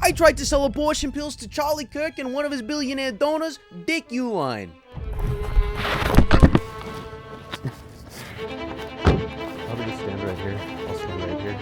I tried to sell abortion pills to Charlie Kirk and one of his billionaire donors, Dick Uihlein. I'll just stand right here. I'll stand right here.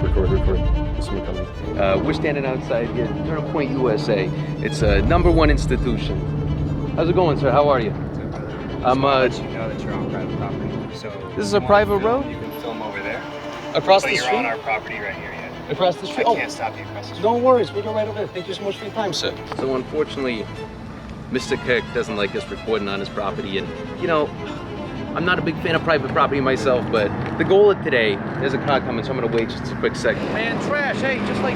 Record. This one coming. We're standing outside here, Turning Point USA. It's a #1 institution. How's it going, sir? How are you? I'm let you know that you're on private property. So this is a private road? You can film over there. Across But the you're street? on our property right here, yeah. Across the street? I can't stop you across the street. No worries, we'll go right over there. Thank you so much for your time, sir. So unfortunately, Mr. Kirk doesn't like us recording on his property, and you know, I'm not a big fan of private property myself, but the goal of today, there's a car coming, so I'm gonna wait just a quick second. Man, trash, hey, just like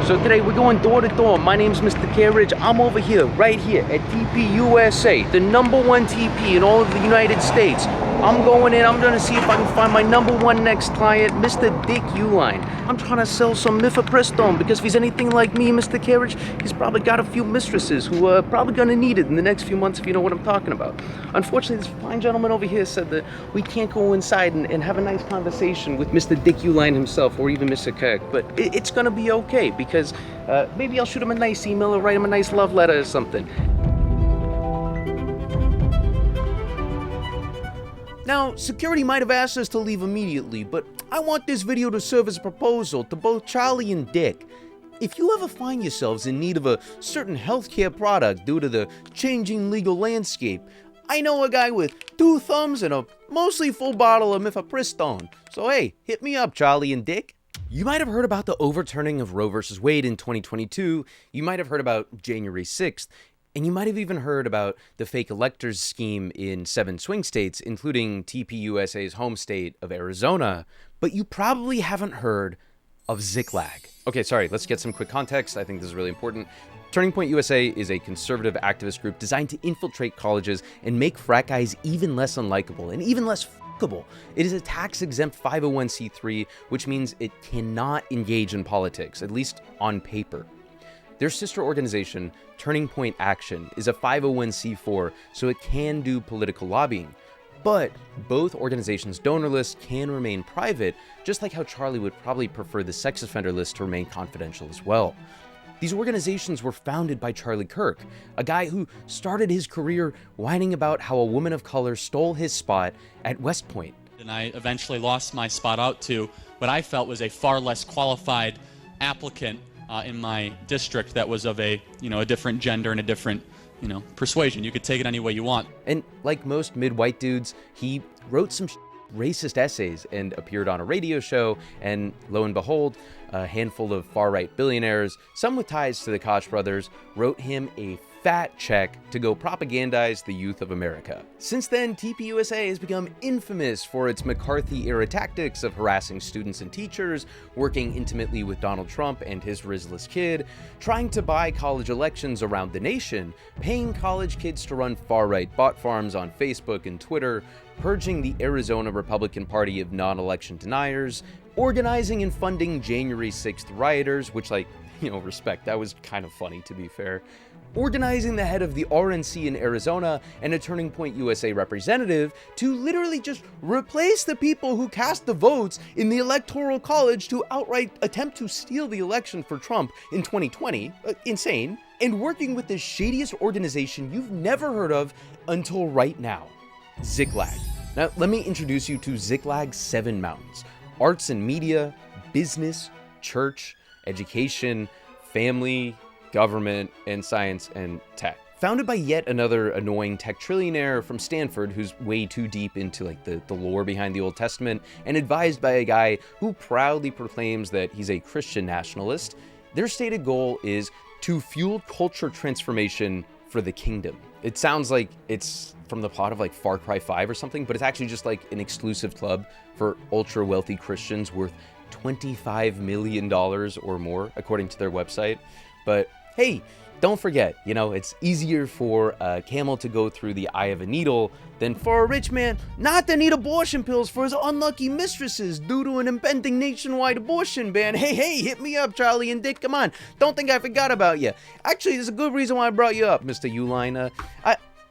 So today we're going door to door. My name's Mr. Carriage. I'm over here, right here at TPUSA, the #1 TP in all of the United States. I'm going in, I'm gonna see if I can find my #1 next client, Mr. Dick Uihlein. I'm trying to sell some mifepristone because if he's anything like me, Mr. Carriage, he's probably got a few mistresses who are probably gonna need it in the next few months, if you know what I'm talking about. Unfortunately, this fine gentleman over here said that we can't go inside and have a nice conversation with Mr. Dick Uihlein himself or even Mr. Kirk, but it's gonna be okay because maybe I'll shoot him a nice email or write him a nice love letter or something. Now, security might have asked us to leave immediately, but I want this video to serve as a proposal to both Charlie and Dick. If you ever find yourselves in need of a certain healthcare product due to the changing legal landscape, I know a guy with 2 thumbs and a mostly full bottle of mifepristone. So hey, hit me up, Charlie and Dick. You might have heard about the overturning of Roe vs. Wade in 2022, you might have heard about January 6th, and you might have even heard about the fake electors scheme in 7 swing states, including TPUSA's home state of Arizona, but you probably haven't heard of Ziklag. Okay, sorry, let's get some quick context. I think this is really important. Turning Point USA is a conservative activist group designed to infiltrate colleges and make frat guys even less unlikable and even less fuckable. It is a tax-exempt 501c3, which means it cannot engage in politics, at least on paper. Their sister organization, Turning Point Action, is a 501c4, so it can do political lobbying. But both organizations' donor lists can remain private, just like how Charlie would probably prefer the sex offender list to remain confidential as well. These organizations were founded by Charlie Kirk, a guy who started his career whining about how a woman of color stole his spot at West Point. And I eventually lost my spot out to what I felt was a far less qualified applicant in my district that was of a different gender and a different, persuasion. You could take it any way you want. And like most mid-white dudes, he wrote some racist essays and appeared on a radio show, and lo and behold, a handful of far-right billionaires, some with ties to the Koch brothers, wrote him a fat check to go propagandize the youth of America. Since then, TPUSA has become infamous for its McCarthy-era tactics of harassing students and teachers, working intimately with Donald Trump and his Rizless kid, trying to buy college elections around the nation, paying college kids to run far-right bot farms on Facebook and Twitter, purging the Arizona Republican Party of non-election deniers, organizing and funding January 6th rioters, which, respect, that was kind of funny, to be fair, organizing the head of the RNC in Arizona and a Turning Point USA representative to literally just replace the people who cast the votes in the Electoral College to outright attempt to steal the election for Trump in 2020, insane, and working with the shadiest organization you've never heard of until right now, Ziklag. Now, let me introduce you to Ziklag's 7 mountains: arts and media, business, church, education, family, government, and science and tech. Founded by yet another annoying tech trillionaire from Stanford who's way too deep into the lore behind the Old Testament, and advised by a guy who proudly proclaims that he's a Christian nationalist, their stated goal is to fuel culture transformation for the kingdom. It sounds like it's from the plot of Far Cry 5 or something, but it's actually just an exclusive club for ultra wealthy Christians worth $25 million or more, according to their website. But hey, don't forget, it's easier for a camel to go through the eye of a needle than for a rich man not to need abortion pills for his unlucky mistresses due to an impending nationwide abortion ban. Hey, hit me up, Charlie and Dick, come on. Don't think I forgot about you. Actually, there's a good reason why I brought you up, Mr. Uihlein.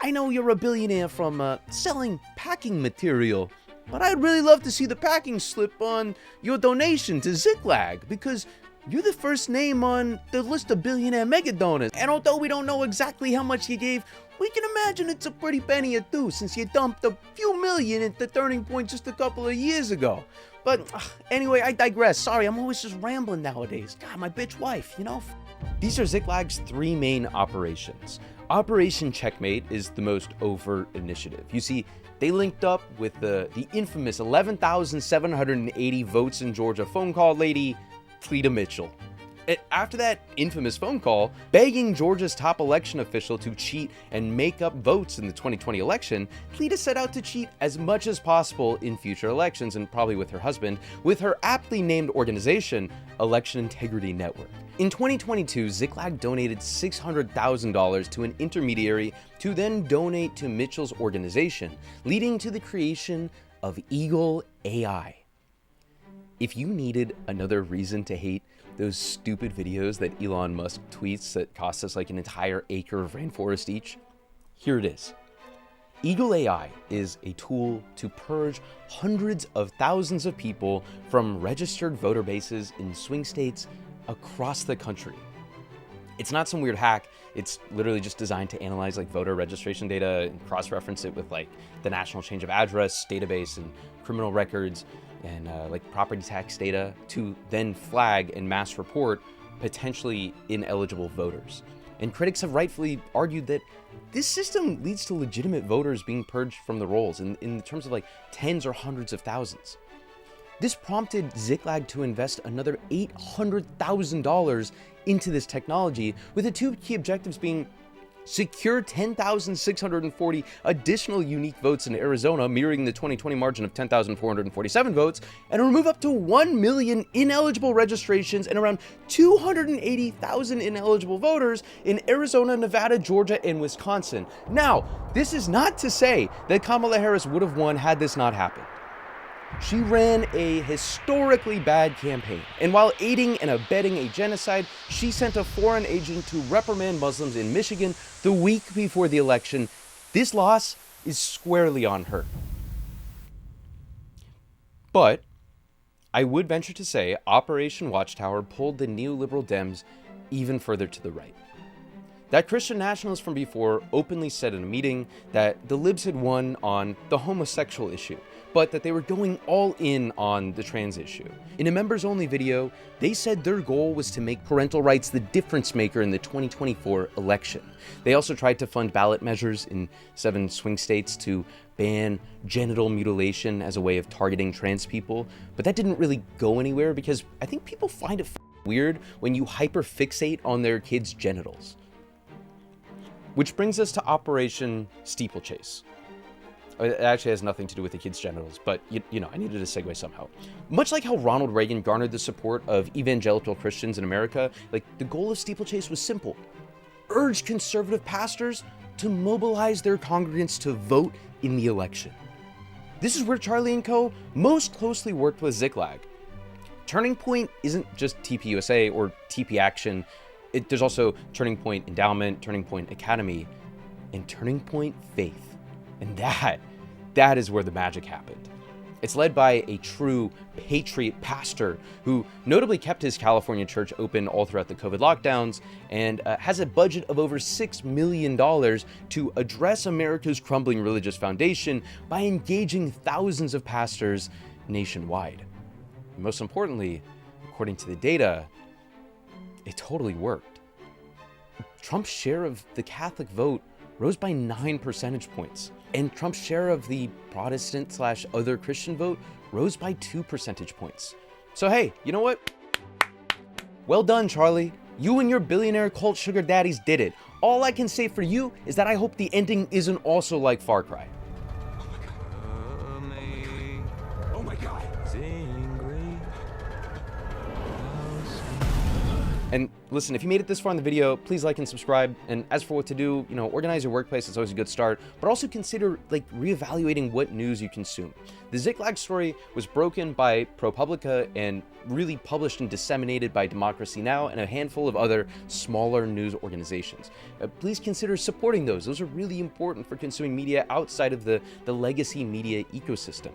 I know you're a billionaire from selling packing material, but I'd really love to see the packing slip on your donation to Ziklag, because you're the first name on the list of billionaire mega donors. And although we don't know exactly how much you gave, we can imagine it's a pretty penny or two since you dumped a few million into Turning Point just a couple of years ago. But anyway, I digress. Sorry, I'm always just rambling nowadays. God, my bitch wife, you know? These are Ziklag's three main operations. Operation Checkmate is the most overt initiative. You see, they linked up with the infamous 11,780 votes in Georgia phone call lady, Cleta Mitchell. After that infamous phone call, begging Georgia's top election official to cheat and make up votes in the 2020 election, Cleta set out to cheat as much as possible in future elections, and probably with her husband, with her aptly named organization, Election Integrity Network. In 2022, Ziklag donated $600,000 to an intermediary to then donate to Mitchell's organization, leading to the creation of Eagle AI. If you needed another reason to hate those stupid videos that Elon Musk tweets that cost us like an entire acre of rainforest each, here it is. Eagle AI is a tool to purge hundreds of thousands of people from registered voter bases in swing states across the country. It's not some weird hack. It's literally just designed to analyze like voter registration data and cross-reference it with like the National Change of Address database and criminal records and like property tax data to then flag and mass report potentially ineligible voters. And critics have rightfully argued that this system leads to legitimate voters being purged from the rolls in terms of like tens or hundreds of thousands. This prompted Ziklag to invest another $800,000 into this technology, with the two key objectives being secure 10,640 additional unique votes in Arizona, mirroring the 2020 margin of 10,447 votes, and remove up to 1 million ineligible registrations and around 280,000 ineligible voters in Arizona, Nevada, Georgia, and Wisconsin. Now, this is not to say that Kamala Harris would have won had this not happened. She ran a historically bad campaign, and while aiding and abetting a genocide, she sent a foreign agent to reprimand Muslims in Michigan the week before the election. This loss is squarely on her. But I would venture to say Operation Watchtower pulled the neoliberal Dems even further to the right. That Christian nationalists from before openly said in a meeting that the libs had won on the homosexual issue, but that they were going all in on the trans issue. In a members-only video, they said their goal was to make parental rights the difference maker in the 2024 election. They also tried to fund ballot measures in 7 swing states to ban genital mutilation as a way of targeting trans people, but that didn't really go anywhere because I think people find it weird when you hyperfixate on their kids' genitals. Which brings us to Operation Steeplechase. It actually has nothing to do with the kids' genitals, but you know, I needed a segue somehow. Much like how Ronald Reagan garnered the support of evangelical Christians in America, like the goal of Steeplechase was simple: urge conservative pastors to mobilize their congregants to vote in the election. This is where Charlie and Co. most closely worked with Ziklag. Turning Point isn't just TPUSA or TP Action. There's also Turning Point Endowment, Turning Point Academy, and Turning Point Faith. And that is where the magic happened. It's led by a true patriot pastor who notably kept his California church open all throughout the COVID lockdowns and has a budget of over $6 million to address America's crumbling religious foundation by engaging thousands of pastors nationwide. And most importantly, according to the data, it totally worked. Trump's share of the Catholic vote rose by 9 percentage points, and Trump's share of the Protestant/other Christian vote rose by 2 percentage points. So hey, you know what? Well done, Charlie. You and your billionaire cult sugar daddies did it. All I can say for you is that I hope the ending isn't also like Far Cry. Oh my God. And listen, if you made it this far in the video, please like and subscribe. And as for what to do, you know, organize your workplace. It's always a good start, but also consider like reevaluating what news you consume. The Ziklag story was broken by ProPublica and really published and disseminated by Democracy Now! And a handful of other smaller news organizations. Please consider supporting those. Those are really important for consuming media outside of the legacy media ecosystem.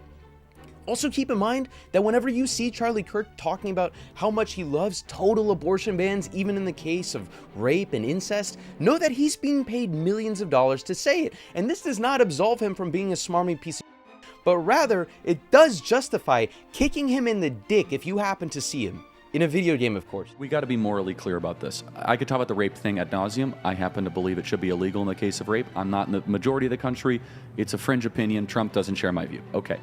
Also keep in mind that whenever you see Charlie Kirk talking about how much he loves total abortion bans, even in the case of rape and incest, know that he's being paid millions of dollars to say it. And this does not absolve him from being a smarmy piece of shit, but rather it does justify kicking him in the dick if you happen to see him. In a video game, of course. We got to be morally clear about this. I could talk about the rape thing ad nauseum. I happen to believe it should be illegal in the case of rape. I'm not in the majority of the country. It's a fringe opinion. Trump doesn't share my view. Okay.